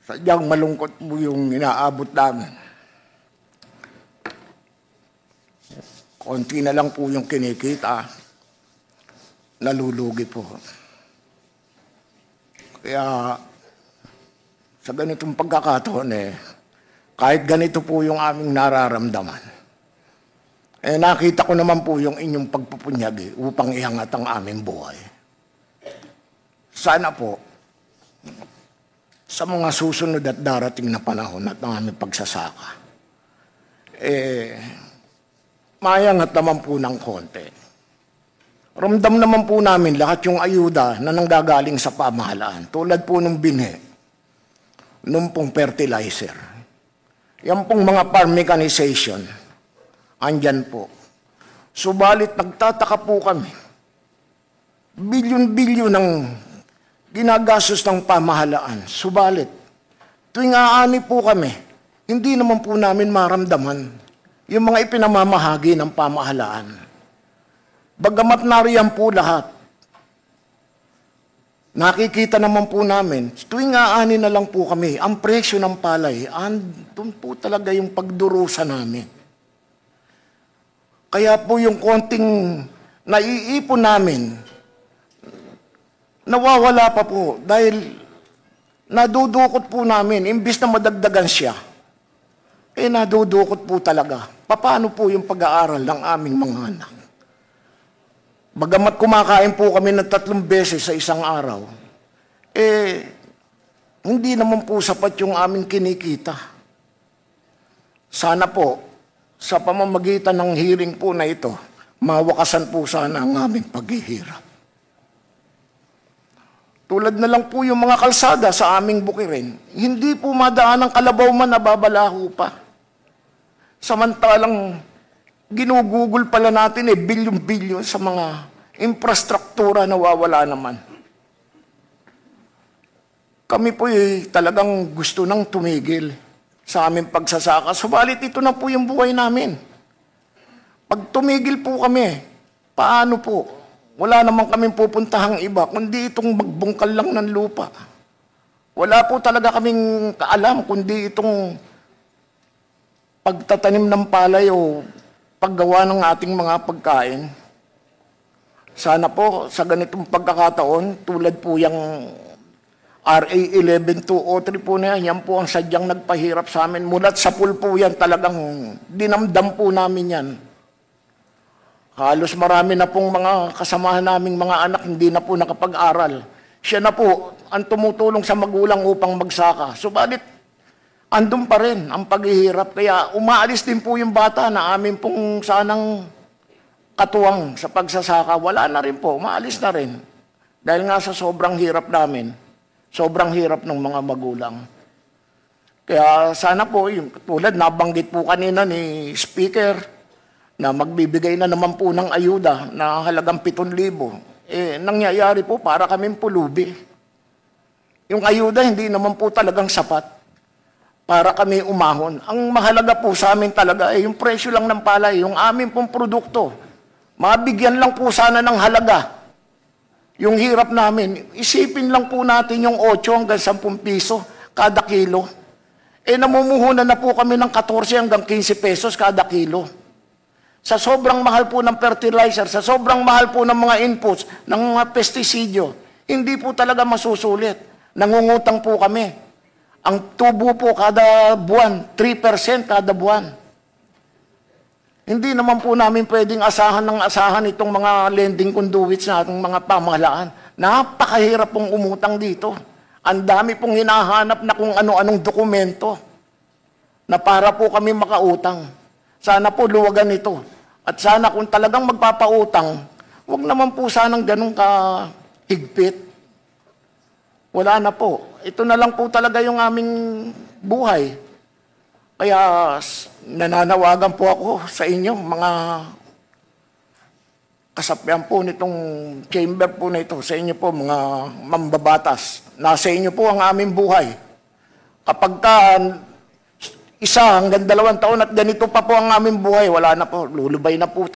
Sadyang malungkot po yung inaabot namin. Konti na lang po yung kinikita, nalulugi po. Kaya sa ganitong pagkakataon kahit ganito po yung aming nararamdaman, nakita ko naman po yung inyong pagpupunyag upang iangat ang aming buhay. Sana po, sa mga susunod at darating na panahon at ang aming pagsasaka, mayangat naman po ng konti. Ramdam naman po namin lahat yung ayuda na nanggagaling sa pamahalaan, tulad po ng binhi, nung pong fertilizer. Yan pong mga farm mechanization, andyan po. Subalit nagtataka po kami, bilyon-bilyon ng ginagastos ng pamahalaan. Subalit, tuwing aani po kami, hindi naman po namin maramdaman yung mga ipinamamahagi ng pamahalaan. Bagamat nariyan po lahat, nakikita naman po namin, tuwing aani na lang po kami, ang presyo ng palay, andun po talaga yung pagdurusa namin. Kaya po yung konting naiipon namin, nawawala pa po dahil nadudukot po namin, imbis na madagdagan siya, nadudukot po talaga. Paano po yung pag-aaral ng aming mga anak? Bagamat kumakain po kami ng 3 beses sa isang araw, hindi naman po sapat yung aming kinikita. Sana po, sa pamamagitan ng hearing po na ito, mawakasan po sana ang aming paghihirap. Tulad na lang po yung mga kalsada sa aming bukirin, hindi po madaan ng kalabaw man na babalaho pa. Samantalang ginugugol pala natin bilyon-bilyon sa mga infrastruktura na wawala naman. Kami po talagang gusto nang tumigil sa aming pagsasaka. Subalit ito na po yung buhay namin. Pag tumigil po kami, paano po? Wala naman kaming pupuntahang iba, kundi itong magbungkal lang ng lupa. Wala po talaga kaming kaalam, kundi itong pagtatanim ng palay o paggawa ng ating mga pagkain. Sana po, sa ganitong pagkakataon, tulad po yung RA 11203 po na yan po ang sadyang nagpahirap sa amin. Mulat sa pool po yan, talagang dinamdam po namin yan. Halos marami na pong mga kasamahan naming mga anak hindi na po nakapag-aral. Siya na po ang tumutulong sa magulang upang magsaka. Subalit, andun pa rin ang paghihirap. Kaya umaalis din po yung bata na amin pong sanang katuwang sa pagsasaka. Wala na rin po, umaalis na rin. Dahil nga sa sobrang hirap namin, sobrang hirap ng mga magulang. Kaya sana po, yung tulad nabanggit po kanina ni Speaker, na magbibigay na naman po ng ayuda na halagang 7,000. Nangyayari po para kaming pulubi. Yung ayuda hindi naman po talagang sapat para kami umahon. Ang mahalaga po sa amin talaga yung presyo lang ng palay, yung amin pong produkto. Mabigyan lang po sana ng halaga. Yung hirap namin, isipin lang po natin yung 8 hanggang 10 piso kada kilo. Namumuhunan na po kami ng 14 hanggang 15 pesos kada kilo. Sa sobrang mahal po ng fertilizer, sa sobrang mahal po ng mga inputs, ng mga pestisidyo, hindi po talaga masusulit. Nangungutang po kami. Ang tubo po kada buwan, 3% kada buwan. Hindi naman po namin pwedeng asahan itong mga lending conduits na itong mga pamahalaan. Napakahirap pong umutang dito. Ang dami pong hinahanap na kung ano-anong dokumento na para po kami makautang. Sana po luwagan ito. At sana kung talagang magpapautang, huwag naman po sanang ganun kahigpit. Wala na po. Ito na lang po talaga yung aming buhay. Kaya nananawagan po ako sa inyo, mga kasapian po nitong chamber po na ito, sa inyo po mga mambabatas. Nasa inyo po ang aming buhay. Kapag 1 hanggang 2 taon at ganito pa po ang aming buhay, wala na po, lulubay na po